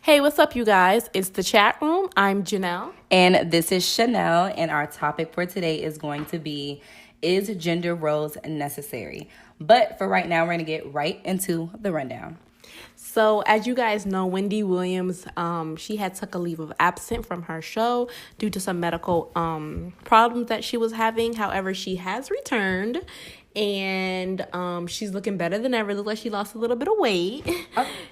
Hey, what's up, you guys? It's the chat room. I'm Janelle. And this is Chanel, and our topic for today is going to be, is gender roles necessary? But for right now, we're going to get right into the rundown. So, as you guys know, Wendy Williams, she had took a leave of absence from her show due to some medical problems that she was having. However, she has returned. And she's looking better than ever. Looks like she lost a little bit of weight.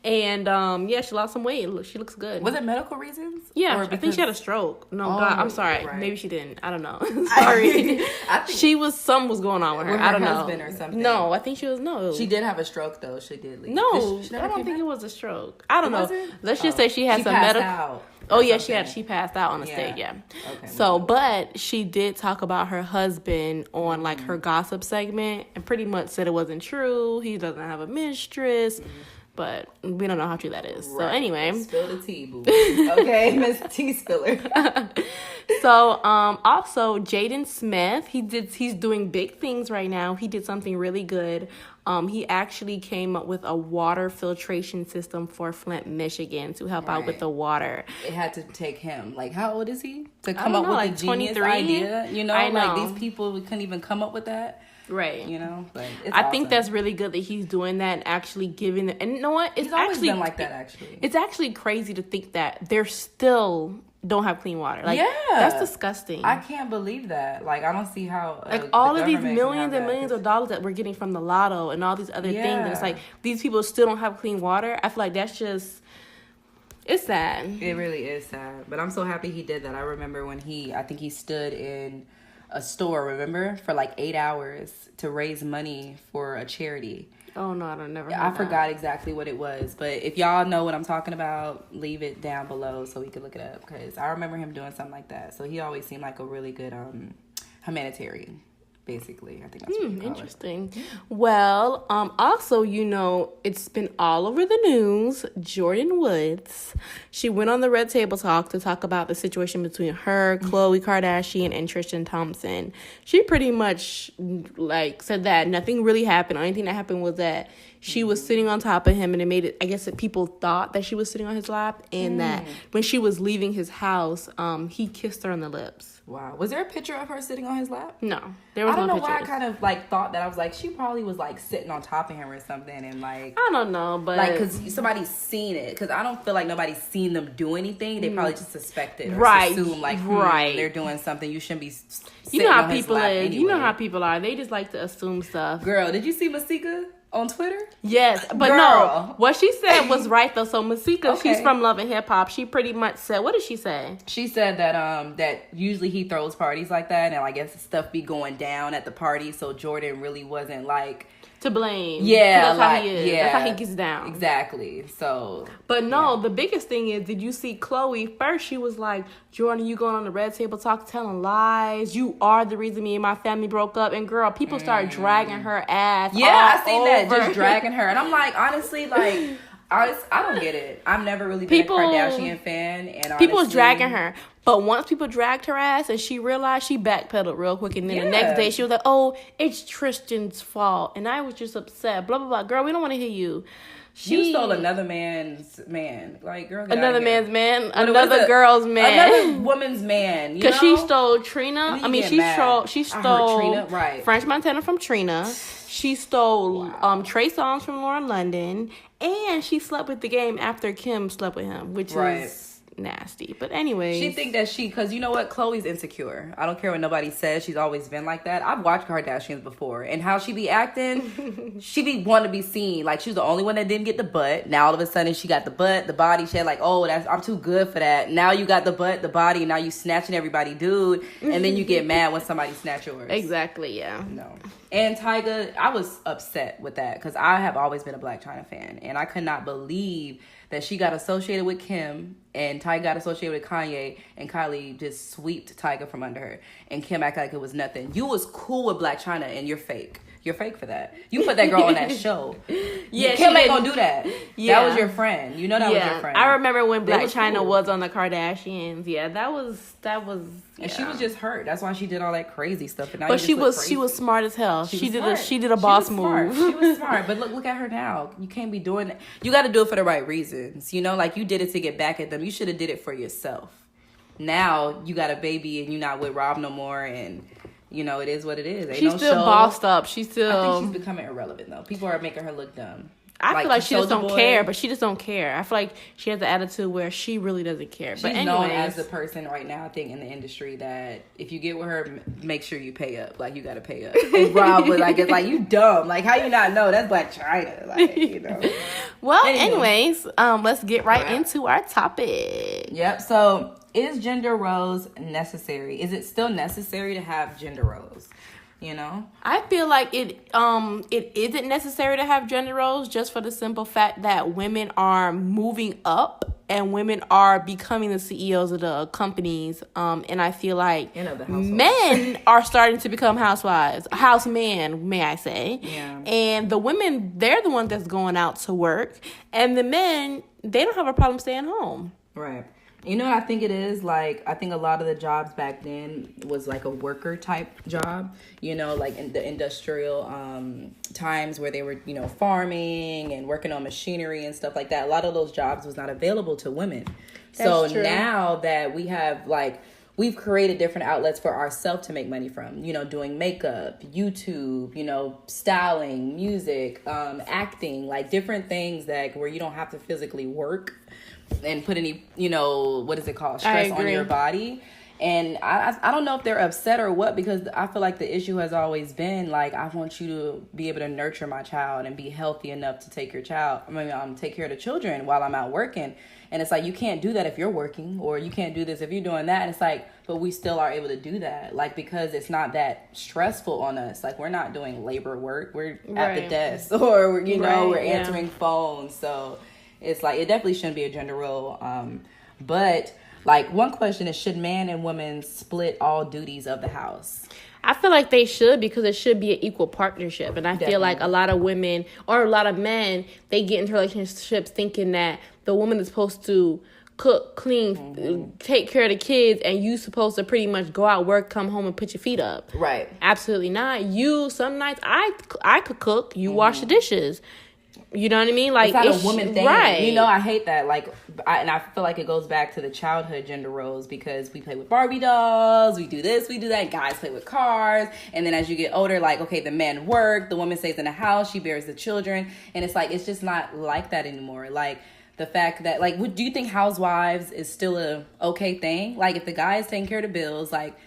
And she lost some weight. She looks good. Was it medical reasons? Yeah, I think she had a stroke. No, God, I'm sorry. Right. Maybe she didn't. I don't know. Sorry. I think something was going on with her. I don't know. Husband or something. No, I think She did have a stroke though. She did leave. No, I don't think it was a stroke. I don't know. Let's just say she had some medical. Oh yeah, she passed out on the stage, yeah. Okay, so, but she did talk about her husband on like her gossip segment and pretty much said it wasn't true. He doesn't have a mistress, but we don't know how true that is. Right. So anyway, spill the tea, boo. Okay, Miss Tea Spiller. So, also Jaden Smith, he's doing big things right now. He did something really good. He actually came up with a water filtration system for Flint, Michigan to help out with the water. It had to take him, like, how old is he? To come up with like a genius idea? You know, like these people couldn't even come up with that. Right. You know, but I think that's really good that he's doing that and actually giving and you know what? It's actually been like that actually. It's actually crazy to think that they're still don't have clean water. Like, that's disgusting. I can't believe that. Like, I don't see how like all of these millions and millions of dollars that we're getting from the lotto and all these other things, and it's like these people still don't have clean water. I feel like that's just, it's sad. It really is sad. But I'm so happy he did that. I remember when I think he stood in a store, remember, for like 8 hours to raise money for a charity. Oh no, I forgot exactly what it was, but if y'all know what I'm talking about, leave it down below so we can look it up, because I remember him doing something like that. So he always seemed like a really good humanitarian, basically. I think that's what you call interesting. It. Well, also, you know, it's been all over the news. Jordyn Woods, she went on the Red Table Talk to talk about the situation between her, Khloe Kardashian, and Tristan Thompson. She pretty much like said that nothing really happened. The only thing that happened was that she was sitting on top of him, and it made it, I guess, that people thought that she was sitting on his lap, and that when she was leaving his house, he kissed her on the lips. Wow. Was there a picture of her sitting on his lap? No, there was no picture. I don't know why I kind of like thought that. I was like, she probably was like sitting on top of him or something, and like, I don't know, but like, because somebody's seen it. Because I don't feel like nobody's seen them do anything. They probably just suspected or assume like, they're doing something. You shouldn't be. You know how people is. Anyway. You know how people are. They just like to assume stuff. Girl, did you see Masika on Twitter? Yes, but no, what she said was right though. So Masika, she's from Love and Hip Hop. She pretty much said, what did she say? She said that that usually he throws parties like that, and I guess stuff be going down at the party. So Jordyn really wasn't like to blame. Yeah, that's how he is. Yeah, that's how he gets down. Exactly. So, but no, the biggest thing is, did you see Khloe? First, she was like, Jordyn, you going on the Red Table Talk telling lies. You are the reason me and my family broke up. And girl, people started dragging her ass. Yeah, I seen that, just dragging her. And I'm like, honestly, like, I don't get it. I've never really been a Kardashian fan. And honestly, people was dragging her. But once people dragged her ass and she realized, she backpedaled real quick. And then the next day she was like, oh, it's Tristan's fault. And I was just upset. Blah, blah, blah. Girl, we don't want to hear you. You stole another man's man. Like, girl, another man's man. Another girl's man. Another woman's man. Because she stole Trina. I mean, she stole Trina, right. French Montana from Trina. She stole Trey Songz from Lauren London. And she slept with the game after Kim slept with him, which is nasty. But anyway, she think that because you know what, Khloe's insecure. I don't care what nobody says. She's always been like that. I've watched Kardashians before, and how she be acting, she be wanting to be seen. Like, she was the only one that didn't get the butt. Now all of a sudden she got the butt, the body. She had like, oh, I'm too good for that. Now you got the butt, the body, and now you snatching everybody, dude. And then you get mad when somebody snatch yours. Exactly. Yeah. No. And Tyga, I was upset with that because I have always been a Blac Chyna fan, and I could not believe that she got associated with Kim and Tyga got associated with Kanye, and Kylie just sweeped Tyga from under her, and Kim acted like it was nothing. You was cool with Blac Chyna, and you're fake. You're fake for that. You put that girl on that show. Yeah, Kim ain't gonna do that. Yeah. That was your friend. You know that was your friend. I remember when Black was China cool. was on the Kardashians. Yeah, that was. And she was just hurt. That's why she did all that crazy stuff. And now But you she just look crazy. was smart as hell. She did a She boss was smart. move. She was smart. But look at her now. You can't be doing that. You got to do it for the right reasons. You know, like you did it to get back at them. You should have did it for yourself. Now you got a baby and you're not with Rob no more, and you know it is what it is. Ain't She's no still show. bossed up. She's still. I think she's becoming irrelevant though. People are making her look dumb. I feel like she just don't Soulja Boy, care, but she just don't care. I feel like she has the attitude where she really doesn't care. She's But known anyways, as the person right now, I think, in the industry that if you get with her, make sure you pay up. Like, you got to pay up. And Rob was like, it's like, you dumb. Like, how you not know? That's Black China. Like, you know. well, Anywho. anyways, let's get right into our topic. Yep. So, is gender roles necessary? Is it still necessary to have gender roles? You know, I feel like it isn't necessary to have gender roles just for the simple fact that women are moving up and women are becoming the CEOs of the companies. And I feel like And of the households. men are starting to become housewives, housemen, may I say. Yeah. And the women, they're the ones that's going out to work. And the men, they don't have a problem staying home. right. You know what I think it is? Like, I think a lot of the jobs back then was like a worker type job, you know, like in the industrial times where they were, you know, farming and working on machinery and stuff like that. A lot of those jobs was not available to women. That's true. Now that we have like, we've created different outlets for ourselves to make money from, you know, doing makeup, YouTube, you know, styling, music, acting, like different things that where you don't have to physically work and put any, you know, what is it called, stress on your body. And I don't know if they're upset or what, because I feel like the issue has always been like, I want you to be able to nurture my child and be healthy enough to take your child, take care of the children while I'm out working. And it's like, you can't do that if you're working, or you can't do this if you're doing that. And it's like, but we still are able to do that, like, because it's not that stressful on us. Like, we're not doing labor work. We're at the desk, or, you know, we're answering phones. So it's like, it definitely shouldn't be a gender role. But like, one question is, should man and woman split all duties of the house? I feel like they should, because it should be an equal partnership. And I feel like a lot of women or a lot of men, they get into relationships thinking that the woman is supposed to cook, clean, take care of the kids, and you supposed to pretty much go out, work, come home, and put your feet up. Right. Absolutely not. Some nights I could cook, you wash the dishes. You know what I mean? Like, it's not a woman thing, right? You know, I hate that. Like, and I feel like it goes back to the childhood gender roles, because we play with Barbie dolls, we do this, we do that. Guys play with cars, and then as you get older, like, okay, the men work, the woman stays in the house, she bears the children, and it's like, it's just not like that anymore. Like, the fact that, like, do you think housewives is still a okay thing? Like, if the guy is taking care of the bills, like,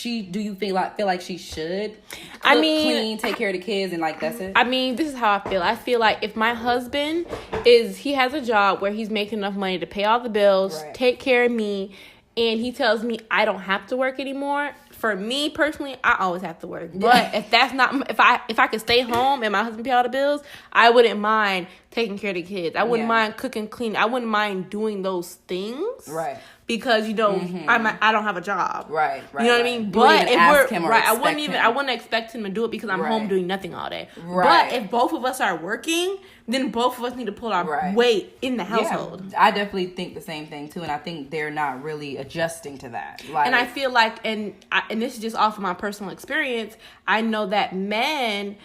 do you feel like she should cook, clean, take care of the kids, and like that's it? I mean, this is how I feel. I feel like if my husband he has a job where he's making enough money to pay all the bills, take care of me, and he tells me I don't have to work anymore. For me personally, I always have to work. But if that's not, if I could stay home and my husband pay all the bills, I wouldn't mind taking care of the kids. I wouldn't mind cooking, cleaning. I wouldn't mind doing those things. Right. Because, you know, I don't have a job. Right. You know what I mean? But if I wouldn't expect him to do it because I'm home doing nothing all day. Right. But if both of us are working, then both of us need to pull our weight in the household. Yeah, I definitely think the same thing too, and I think they're not really adjusting to that. Like, and I feel like, and this is just off of my personal experience, I know that men,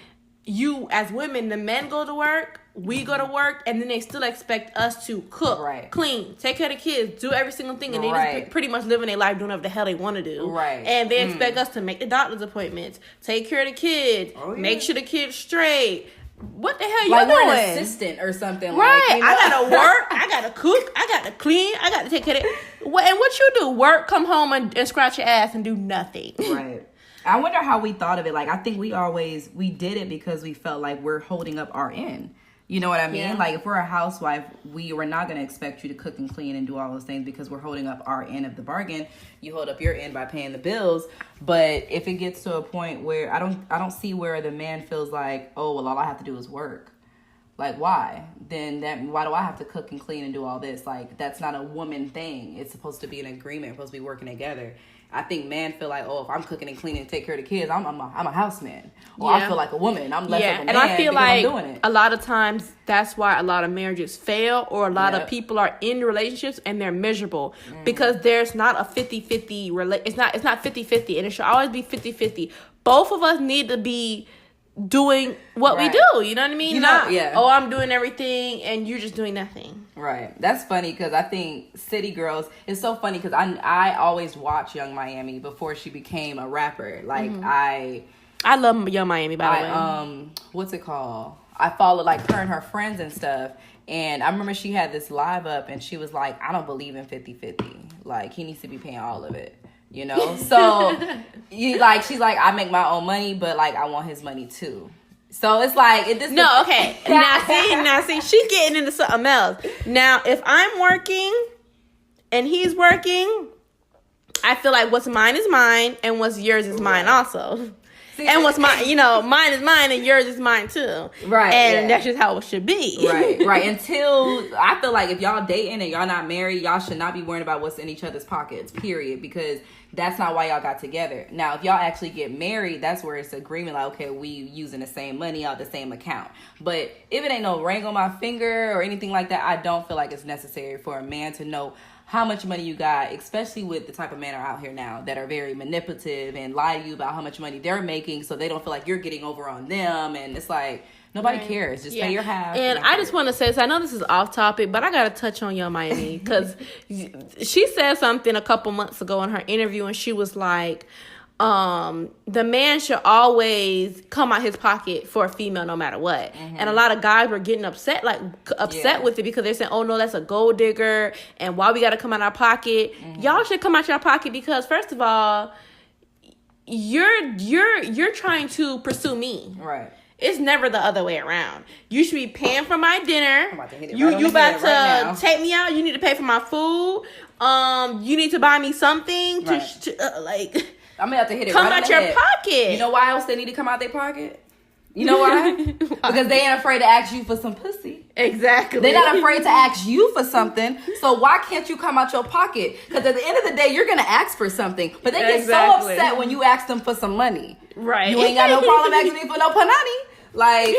you as women, the men go to work, we go to work, and then they still expect us to cook, clean, take care of the kids, do every single thing, and they just pretty much living their life doing whatever the hell they want to do. Right. And they expect us to make the doctor's appointments, take care of the kids, make sure the kids straight. What the hell you like doing? We're an assistant or something. Right. Like, you know? I gotta work. I gotta cook. I gotta clean. I gotta take care of it. And what you do? Work, come home, and scratch your ass and do nothing. Right. I wonder how we thought of it. Like, I think we did it because we felt like we're holding up our end. You know what I mean? Yeah. Like, if we're a housewife, we were not going to expect you to cook and clean and do all those things because we're holding up our end of the bargain. You hold up your end by paying the bills. But if it gets to a point where I don't see where the man feels like, oh, well, all I have to do is work. Like, why? Then why do I have to cook and clean and do all this? Like, that's not a woman thing. It's supposed to be an agreement. It's supposed to be working together. I think men feel like, oh, if I'm cooking and cleaning and take care of the kids, I'm a houseman. Or I feel like a woman. I'm less of a man, and I feel like I'm doing it. A lot of times that's why a lot of marriages fail, or a lot of people are in relationships and they're miserable because there's not a 50-50 it's not 50-50, and it should always be 50-50. Both of us need to be doing what we do, you know what I mean? Oh, I'm doing everything and you're just doing nothing. Right. That's funny because I think City Girls, it's so funny because I always watched Young Miami before she became a rapper. Like, I love Young Miami, by the way. What's it called? I followed like her and her friends and stuff. And I remember she had this live up and she was like, I don't believe in 50-50. Like, he needs to be paying all of it. You know? So, she's like, I make my own money, but, like, I want his money, too. So, it's like... okay. Now, see, she getting into something else. Now, if I'm working and he's working, I feel like what's mine is mine and what's yours is mine also. And what's mine, mine is mine and yours is mine too. Right. And that's just how it should be. Right. Until, I feel like if y'all dating and y'all not married, y'all should not be worrying about what's in each other's pockets, period. Because that's not why y'all got together. Now, if y'all actually get married, that's where it's agreement, like, okay, we using the same money out the same account. But if it ain't no ring on my finger or anything like that, I don't feel like it's necessary for a man to know how much money you got, especially with the type of men are out here now that are very manipulative and lie to you about how much money they're making so they don't feel like you're getting over on them. And it's like, nobody cares. Just pay your half. And I just want to say, so I know this is off topic, but I got to touch on Young Miami because she said something a couple months ago in her interview and she was like, the man should always come out his pocket for a female no matter what. And a lot of guys were getting upset with it because they're saying, oh no, that's a gold digger and why we got to come out our pocket. Y'all should come out your pocket because first of all, you're trying to pursue me. Right. It's never the other way around. You should be paying for my dinner. I'm about to hit it you about to take me out. You need to pay for my food. You need to buy me something to I'm gonna have to hit it come out your pocket. You know why else they need to come out their pocket? You know why? Because they ain't afraid to ask you for some pussy. Exactly. They're not afraid to ask you for something. So why can't you come out your pocket? Because at the end of the day, you're gonna ask for something. But they get so upset when you ask them for some money. Right. You ain't got no problem asking me for no panani. Like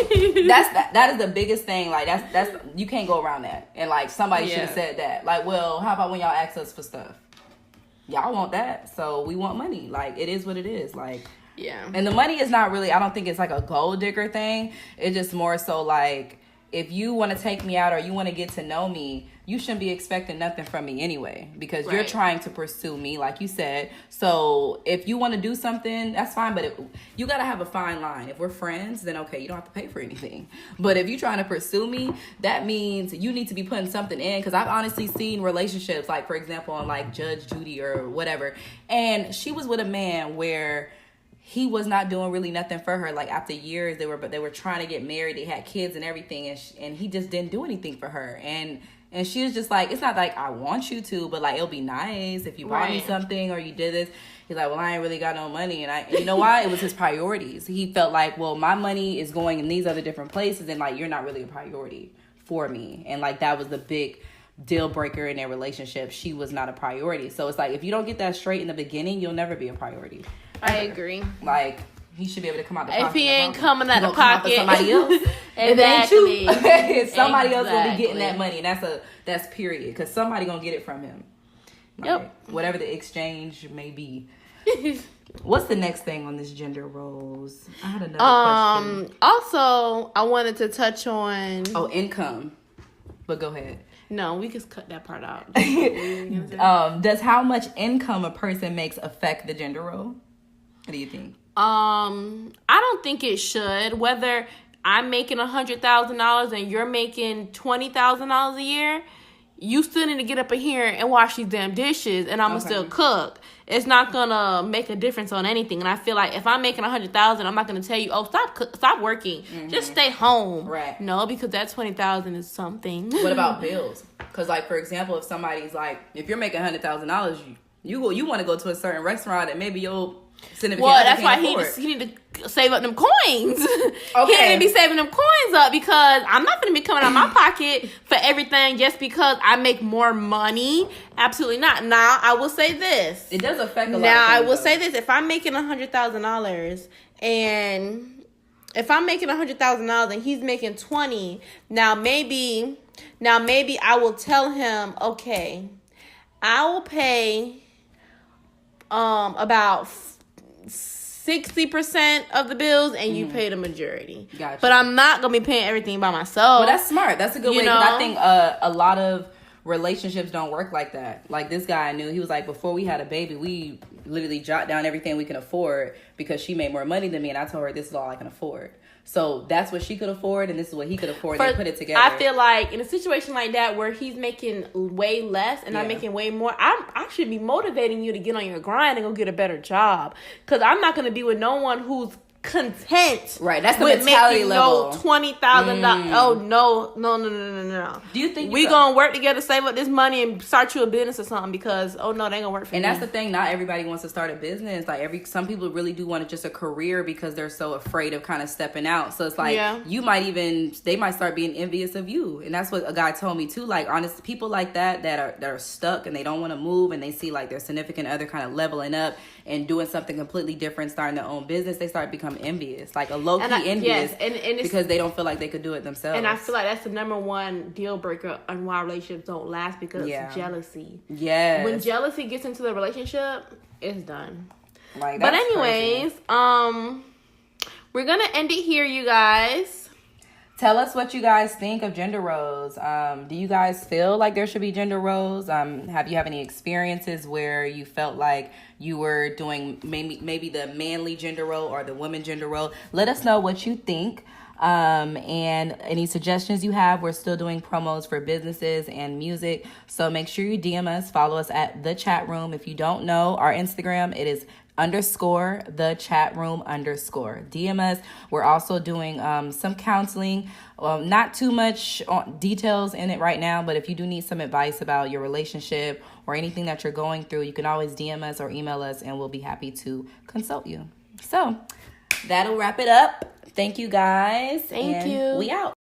that is the biggest thing. Like that's you can't go around that. And like somebody should have said that. Like, well, how about when y'all ask us for stuff? Y'all want that, so we want money. Like, it is what it is. Like, and the money is not really, I don't think it's like a gold digger thing. It's just more so like, if you want to take me out or you want to get to know me, you shouldn't be expecting nothing from me anyway, because you're trying to pursue me, like you said. So if you want to do something, that's fine, but you got to have a fine line. If we're friends, then okay, you don't have to pay for anything. But if you're trying to pursue me, that means you need to be putting something in, because I've honestly seen relationships, like, for example, on like Judge Judy or whatever, and she was with a man where he was not doing really nothing for her. Like, after years, they were trying to get married, they had kids and everything, and he just didn't do anything for her. And she was just like, it's not like I want you to, but like, it'll be nice if you bought me something or you did this. He's like, well, I ain't really got no money. And you know why? It was his priorities. He felt like, well, my money is going in these other different places, and like, you're not really a priority for me. And like, that was the big deal breaker in their relationship. She was not a priority. So it's like, if you don't get that straight in the beginning, you'll never be a priority. I agree. Like, he should be able to come out the pocket. If he ain't coming out the pocket, somebody else. Exactly. If it ain't you, somebody else will be getting that money. And that's period. Because somebody gonna get it from him. Like, whatever the exchange may be. What's the next thing on this gender roles? I had another question. Also, I wanted to touch on income. But go ahead. No, we just cut that part out. Does how much income a person makes affect the gender role? What do you think? I don't think it should. Whether I'm making $100,000 and you're making $20,000 a year, you still need to get up in here and wash these damn dishes, and I'm gonna still cook. It's not gonna make a difference on anything. And I feel like if I'm making $100,000, I'm not gonna tell you, oh, stop working, just stay home. Right? No, because that $20,000 is something. What about bills? Because, like, for example, if somebody's like, if you're making $100,000, you want to go to a certain restaurant, and maybe your significant Well, other that's why can't afford. he need to save up them coins. Okay. He need to be saving them coins up because I'm not going to be coming out of my pocket for everything just because I make more money. Absolutely not. Now, I will say this. It does affect a lot. Now, of things, I will though. say this. If I'm making $100,000 and if I'm making $100,000 and he's making 20, now maybe I will tell him, okay, I will pay about 60% of the bills and you pay the majority. Gotcha. But I'm not going to be paying everything by myself. Well, that's smart. That's a good way. You know? Because I think a lot of relationships don't work like that. Like this guy I knew, he was like, before we had a baby, we literally jot down everything we can afford because she made more money than me, and I told her this is all I can afford. So that's what she could afford, and this is what he could afford. And they put it together. I feel like in a situation like that where he's making way less and I'm making way more, I should be motivating you to get on your grind and go get a better job. Because I'm not going to be with no one who's content. Right, that's the with mentality making level. No $20,000. Oh no. Do you think we gonna work together, save up this money, and start you a business or something? Because they ain't gonna work for and me. that's the thing. Not everybody wants to start a business. Like some people really do want just a career because they're so afraid of kind of stepping out. So it's like they might start being envious of you, and that's what a guy told me too. Like honest people like that are stuck and they don't want to move, and they see like their significant other kind of leveling up and doing something completely different, starting their own business. They start becoming envious, like a low key envious, and because they don't feel like they could do it themselves. And I feel like that's the number one deal breaker on why relationships don't last, because it's jealousy. Yes. When jealousy gets into the relationship, it's done. Like, but anyways, crazy. We're gonna end it here, you guys. Tell us what you guys think of gender roles. Do you guys feel like there should be gender roles? Have you any experiences where you felt like you were doing maybe the manly gender role or the woman gender role? Let us know what you think. And any suggestions you have. We're still doing promos for businesses and music. So make sure you DM us, follow us at The Chat Room. If you don't know our Instagram, it is _the chat room _ DM us. We're also doing some counseling, not too much details in it right now, but if you do need some advice about your relationship or anything that you're going through, you can always DM us or email us and we'll be happy to consult you. So that'll wrap it up. Thank you guys. Thank you. We out.